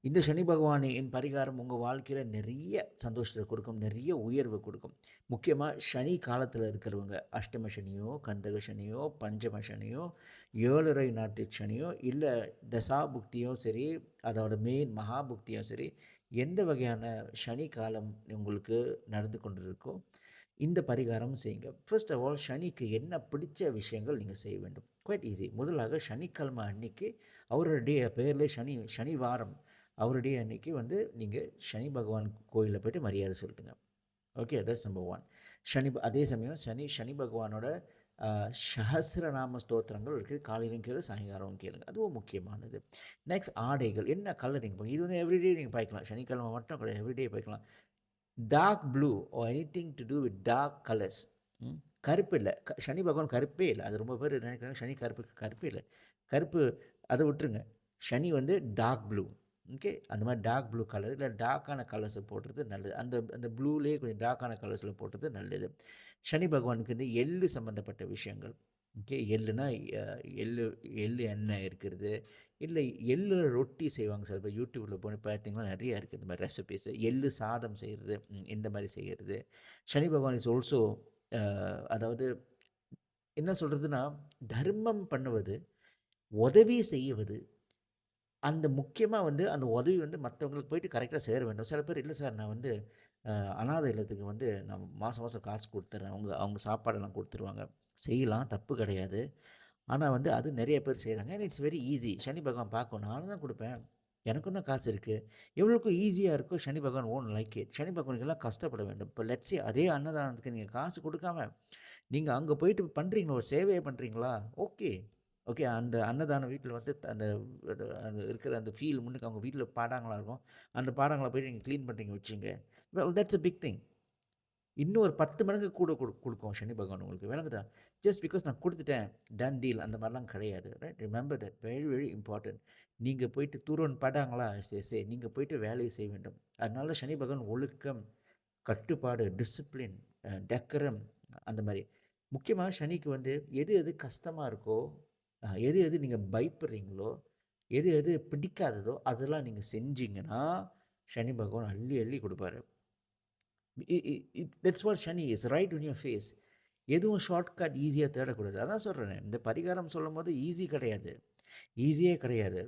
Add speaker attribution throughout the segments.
Speaker 1: இந்த சனி பகவானின் பரிகாரம் உங்கள் வாழ்க்கையில் நிறைய சந்தோஷத்தை கொடுக்கும், நிறைய உயர்வு கொடுக்கும். முக்கியமாக சனி காலத்தில் இருக்கிறவங்க அஷ்டம சனியோ, கந்தக சனியோ, பஞ்சம சனியோ, ஏழரை நாட்டு சனியோ, இல்லை தசாபுக்தியோ சரி, அதோட மெயின் மகாபுக்தியும் சரி, எந்த வகையான சனி காலம் உங்களுக்கு நடந்து கொண்டு இருக்கோ இந்த பரிகாரம் செய்யுங்க. ஃபர்ஸ்ட் ஆஃப் ஆல் சனிக்கு என்ன பிடிச்ச விஷயங்கள் நீங்கள் செய்ய வேண்டும். Quite easy. முதலாக சனிக்கிழமை அன்னைக்கு அவருடைய பேரில் சனி வாரம் அவருடைய அன்னைக்கு நீங்கள் சனி பகவான் கோயிலில் போய்ட்டு மரியாதை செலுத்துங்க. Okay, that's number one. அதே சமயம் சனி பகவானோட சஹஸ்ரநாம ஸ்தோத்திரங்கள் இருக்குது. காலையிலும் கேளு, சாயங்காலம் கேளுங்க. அதுவும் முக்கியமானது. நெக்ஸ்ட் ஆடைகள் என்ன கலரிங் பண்ணுங்க. இது எவ்ரிடே நீங்கள் பாய்க்கலாம். சனிக்கிழமை மட்டும் கிடையாது, எவ்ரிடே பாய்க்கலாம். Dark blue or anything to do with dark colours. கருப்பு இல்லை, சனி பகவான் கருப்பே இல்லை. அது ரொம்ப பேர் நினைக்கிறாங்க சனி கருப்பே இல்லை. கருப்பு அதை விட்டுருங்க. சனி டார்க் ப்ளூ. ஓகே, அந்த மாதிரி டார்க் ப்ளூ கலர் இல்லை டார்க்கான கலர்ஸை போடுறது நல்லது. அந்த அந்த ப்ளூலேயே கொஞ்சம் டார்க்கான கலர்ஸில் போடுறது நல்லது. சனி பகவானுக்கு எள்ளு சம்மந்தப்பட்ட விஷயங்கள். ஓகே, எள்ளுனா எள்ளு எள்ளு எண்ணெய் இருக்கிறது, இல்லை எள்ளு ரொட்டி செய்வாங்க சார். இப்போ யூடியூப்பில் போய் பார்த்தீங்கன்னா நிறையா இருக்குது இந்த மாதிரி ரெசிபீஸ். எள்ளு சாதம் செய்கிறது, இந்த மாதிரி செய்கிறது. சனி பகவான் இஸ் ஆல்சோ அதாவது என்ன சொல்கிறதுனா, தர்மம் பண்ணுவது, உதவி செய்வது, அந்த முக்கியமாக அந்த உதவி மற்றவங்களுக்கு போயிட்டு கரெக்டாக சேர வேண்டும். சில பேர் இல்லை சார் நான் அனாதை இல்லத்துக்கு நான் மாதம் மாதம் காசு கொடுத்துட்றேன், அவங்க சாப்பாடெல்லாம் கொடுத்துருவாங்க. செய்யலாம், தப்பு கிடையாது. ஆனால் அது நிறைய பேர் செய்கிறாங்க. And it's very easy. Sani Bhagavan பார்க்கும், நானும் தான் கொடுப்பேன், எனக்கும் தான் காசு இருக்குது. எவ்வளோக்கும் ஈஸியாக இருக்கோ சனி பகவான் ஓன் லைக் இட். சனி பகவானுக்கெல்லாம் கஷ்டப்பட வேண்டும். இப்போ லட்சி அதே அன்னதானத்துக்கு நீங்கள் காசு கொடுக்காம நீங்கள் அங்கே போயிட்டு பண்ணுறீங்களா, ஒரு சேவையை பண்ணுறீங்களா, ஓகே ஓகே. அந்த அன்னதானம் வீட்டில் அந்த அந்த இருக்கிற அந்த ஃபீல் முன்னுக்கு அவங்க வீட்டில் பாடாங்களாக இருக்கும். அந்த பாடாங்களை போய்ட்டு நீங்கள் க்ளீன் பண்ணுறீங்க வச்சுங்க. Well that's a big thing. இன்னும் ஒரு 10 மடங்கு கூட கொடுக்கும் சனி பகவான் உங்களுக்கு. விளங்குதா? ஜஸ்ட் பிகாஸ் நான் கொடுத்துட்டேன், டன் டீல் அந்த மாதிரிலாம் கிடையாது. Right, remember that, very very important. நீங்கள் போயிட்டு தூரன் படாங்களா, சே நீங்கள் போயிட்டு வேலையை செய்ய வேண்டும். அதனால தான் சனி பகவான் ஒழுக்கம், கட்டுப்பாடு, டிசிப்ளின், டெக்கரம், அந்த மாதிரி. முக்கியமாக சனிக்கு எது எது கஷ்டமாக இருக்கோ, எது எது நீங்கள் பயப்படுறீங்களோ, எது எது பிடிக்காததோ அதெல்லாம் நீங்கள் செஞ்சீங்கன்னா சனி பகவான் அள்ளி அள்ளி கொடுப்பாரு. That's what Shani is, right in your face. எதுவும் ஷார்ட்கட் ஈஸியாக தேடக்கூடாது. அதான் சொல்கிறேன், இந்த பரிகாரம் சொல்லும் போது ஈஸி கிடையாது, ஈஸியே கிடையாது.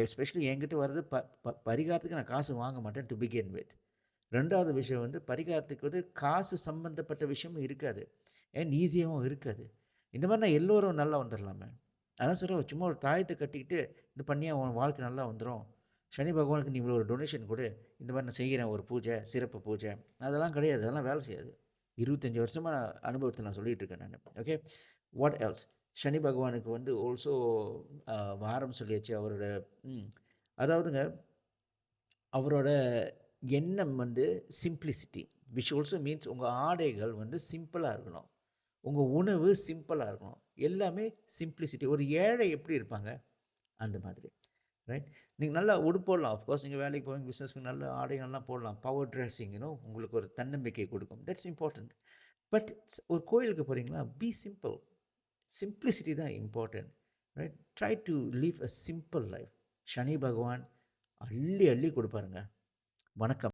Speaker 1: எஸ்பெஷலி என்கிட்ட வர்றது பரிகாரத்துக்கு நான் காசு வாங்க மாட்டேன் டு பிகின் வித். ரெண்டாவது விஷயம் பரிகாரத்துக்கு காசு சம்மந்தப்பட்ட விஷயமும் இருக்காது, அண்ட் ஈஸியாகவும் இருக்காது. இந்த மாதிரி நான் எல்லோரும் நல்லா வந்துடலாமே. அதான் சொல்கிறேன், சும்மா ஒரு தாயத்தை கட்டிக்கிட்டு இது பண்ணியா உன் வாழ்க்கை நல்லா வந்துடும், சனி பகவானுக்கு நீ இவ்வளோ ஒரு டொனேஷன் கொடு, இந்த மாதிரி நான் செய்கிறேன் ஒரு பூஜை, சிறப்பு பூஜை, அதெல்லாம் கிடையாது. அதெல்லாம் வேலை செய்யாது. 25 வருஷமாக அனுபவத்தை நான் சொல்லிகிட்டு இருக்கேன் நான். Okay, what else? சனி பகவானுக்கு ஆல்சோ வாரம் சொல்லியாச்சு. அவரோட அதாவதுங்க அவரோட எண்ணம் சிம்பிளிசிட்டி, விச் ஆல்சோ மீன்ஸ் உங்கள் ஆடைகள் சிம்பிளாக இருக்கணும், உங்கள் உணவு சிம்பிளாக இருக்கணும், எல்லாமே சிம்பிளிசிட்டி. ஒரு ஏழை எப்படி இருப்பாங்க அந்த மாதிரி. ரைட், நீங்கள் நல்லா உடுப்பு போடலாம். ஆஃப்கோர்ஸ் நீங்கள் வேலைக்கு போவீங்க, பிஸ்னஸ்க்கு நல்ல ஆடைகள்லாம் போடலாம். பவர் ட்ரெஸ்ஸிங் உங்களுக்கு ஒரு தன்னம்பிக்கை கொடுக்கும். That's important. பட் ஒரு கோயிலுக்கு போகிறீங்களா, பி சிம்பிள். சிம்பிளிசிட்டி தான் important. Right, try to leave a simple life. Sani Bhagavan அள்ளி அள்ளி கொடுப்பாருங்க. வணக்கம்.